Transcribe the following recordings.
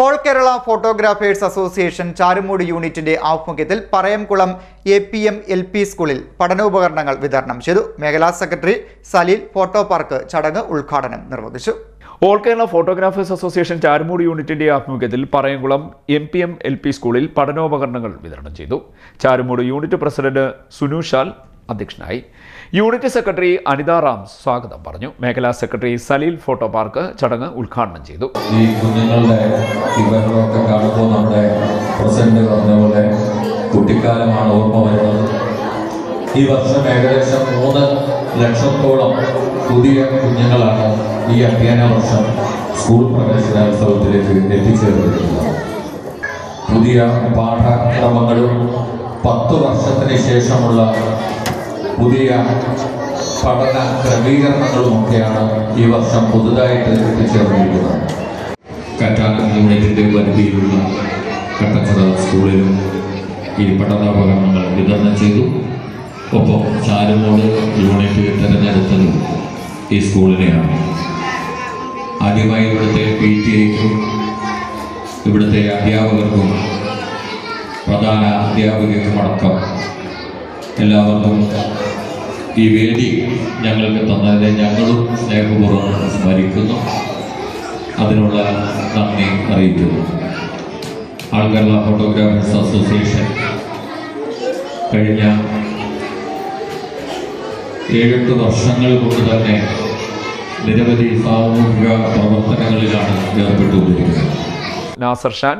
All Kerala photographers association Charummood യൂണിറ്റിന്റെ ആഭിമുഖ്യത്തിൽ Parayamkulam APM LP സ്കൂളിൽ പഠനോപകരണങ്ങൾ വിതരണം ചെയ്തു. മേഖലാ സെക്രട്ടറി സലീൽ ഫോട്ടോ പാർക്ക് ചടങ്ങ് ഉദ്ഘാടനം നിർവഹിച്ചു. All Kerala photographers association Charummood യൂണിറ്റിന്റെ ആഭിമുഖ്യത്തിൽ പറയംകുളം MPM LP സ്കൂളിൽ പഠനോപകരണങ്ങൾ വിതരണം ചെയ്തു. ചാരുമൂട് യൂണിറ്റ് പ്രസിഡന്റ് സുനുഷാൽ അധ്യക്ഷനായി. യൂണിറ്റ് സെക്രട്ടറി അനിത റാം സ്വാഗതം പറഞ്ഞു. മേഖലാ സെക്രട്ടറി സലീൽ ഫോട്ടോ പാർക്ക് ചടങ്ങ് ഉദ്ഘാടനം ചെയ്തു. ഈ കുഞ്ഞുങ്ങളുടെ ഇവരൊക്കെ കാണുമ്പോൾ നമ്മുടെ പ്രസിഡന്റ് പറഞ്ഞ പോലെ കുട്ടിക്കാലമാണ് ഓർമ്മ വരുന്നത്. ഈ വർഷം ഏകദേശം 3 ലക്ഷത്തോളം പുതിയ കുഞ്ഞുങ്ങളാണ് ഈ അധ്യയന വർഷം സ്കൂൾ പ്രവേശനോത്സവത്തിലേക്ക് എത്തിച്ചേർന്നിരിക്കുന്നത്. പുതിയ പാഠക്രമങ്ങളും 10 വർഷത്തിന് ശേഷമുള്ള പുതിയ പഠന ക്രമീകരണങ്ങളുമൊക്കെയാണ് ഈ വർഷം പുതുതായിട്ട് എത്തിച്ചേർന്നിരിക്കുന്നത്. കറ്റാനം യൂണിറ്റിൻ്റെ പരിധിയിലുള്ള കട്ടച്ചിറ സ്കൂളിലും ഈ പഠനോപകരണങ്ങൾ വിതരണം ചെയ്തു. ഒപ്പം ചാരുമൂട് യൂണിറ്റ് തിരഞ്ഞെടുത്തതും ഈ സ്കൂളിനെയാണ്. ആദ്യമായി ഇവിടുത്തെ PTA-ക്കും ഇവിടുത്തെ അധ്യാപകർക്കും പ്രധാന അധ്യാപികയ്ക്കും അടക്കം എല്ലാവർക്കും ഈ വേദി ഞങ്ങൾക്ക് തന്നതിനെ ഞങ്ങളും സ്നേഹപൂർവ്വം സ്മരിക്കുന്നു. അതിനുള്ള നന്ദി അറിയിക്കുന്നു. ഓൾ കേരള ഫോട്ടോഗ്രാഫേഴ്സ് അസോസിയേഷൻ കഴിഞ്ഞ 7-8 വർഷങ്ങൾ കൊണ്ട് തന്നെ നിരവധി സാമൂഹിക പ്രവർത്തനങ്ങളിലാണ് ഏർപ്പെട്ടുകൊണ്ടിരിക്കുന്നത്. നാസർ ഷാൻ,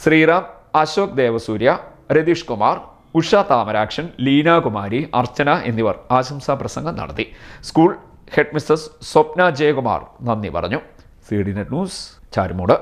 ശ്രീറാം, അശോക് ദേവസൂര്യ, രതീഷ് കുമാർ, ഉഷ താമരാക്ഷൻ, ലീനാകുമാരി, അർച്ചന എന്നിവർ ആശംസാ പ്രസംഗം നടത്തി. സ്കൂൾ ഹെഡ് മിസ്റ്റർ സ്വപ്ന ജയകുമാർ നന്ദി പറഞ്ഞു. CDNet news, Charummood.